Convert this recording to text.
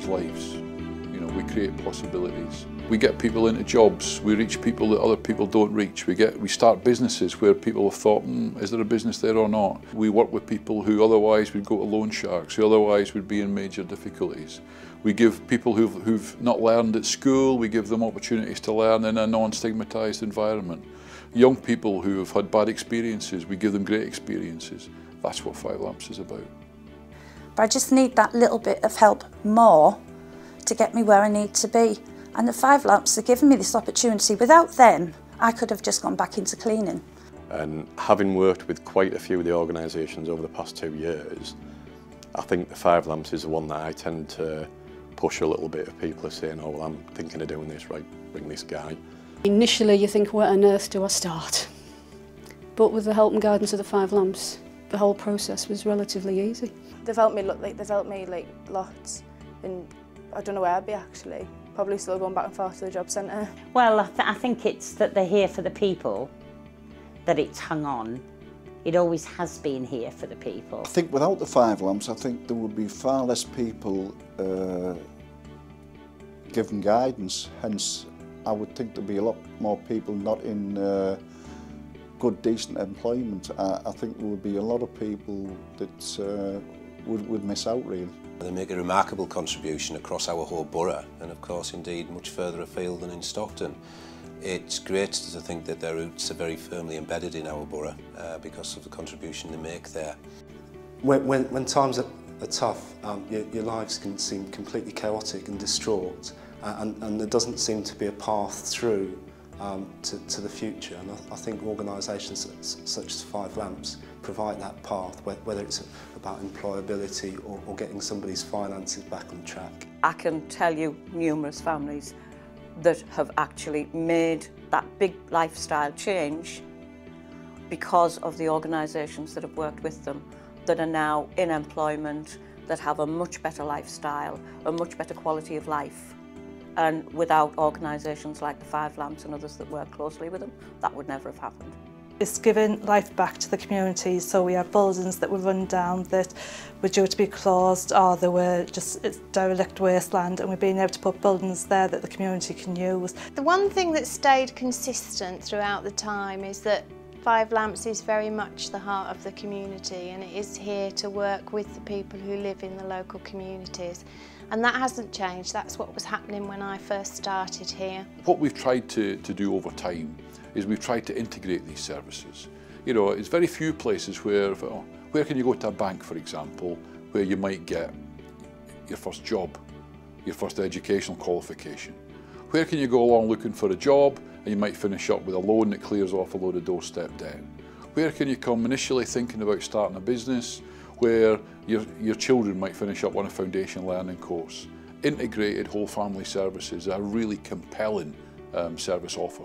change lives. You know, we create possibilities. We get people into jobs, we reach people that other people don't reach. We start businesses where people have thought, is there a business there or not? We work with people who otherwise would go to loan sharks, who otherwise would be in major difficulties. We give people who've not learned at school, we give them opportunities to learn in a non-stigmatised environment. Young people who have had bad experiences, we give them great experiences. That's what Five Lamps is about. But I just need that little bit of help more to get me where I need to be. And the Five Lamps are giving me this opportunity. Without them, I could have just gone back into cleaning. And having worked with quite a few of the organisations over the past 2 years, I think the Five Lamps is the one that I tend to push a little bit if people are saying, oh, well, I'm thinking of doing this, right, bring this guy. Initially you think, where on earth do I start? But with the help and guidance of the Five Lamps, the whole process was relatively easy. They've helped me lots, and I don't know where I'd be actually. Probably still going back and forth to the job centre. Well, I think it's that they're here for the people, that it's hung on. It always has been here for the people. I think without the Five Lamps, I think there would be far less people given guidance. Hence, I would think there'd be a lot more people not in good, decent employment. I think there would be a lot of people that would miss out, really. They make a remarkable contribution across our whole borough, and of course indeed much further afield than in Stockton. It's great to think that their roots are very firmly embedded in our borough because of the contribution they make there. When times are tough, your lives can seem completely chaotic and distraught, and there doesn't seem to be a path through to the future. And I think organisations such as Five Lamps provide that path, whether it's about employability or getting somebody's finances back on track. I can tell you numerous families that have actually made that big lifestyle change because of the organisations that have worked with them, that are now in employment, that have a much better lifestyle, a much better quality of life. And without organisations like the Five Lamps and others that work closely with them, that would never have happened. It's giving life back to the community, so we have buildings that were run down that were due to be closed, or they were just derelict wasteland, and we've been able to put buildings there that the community can use. The one thing that stayed consistent throughout the time is that Five Lamps is very much the heart of the community, and it is here to work with the people who live in the local communities. And that hasn't changed. That's what was happening when I first started here. What we've tried to do over time is we've tried to integrate these services. You know, it's very few places where can you go to a bank, for example, where you might get your first job, your first educational qualification? Where can you go along looking for a job and you might finish up with a loan that clears off a load of doorstep debt? Where can you come initially thinking about starting a business where your children might finish up on a foundation learning course? Integrated whole family services are a really compelling service offer.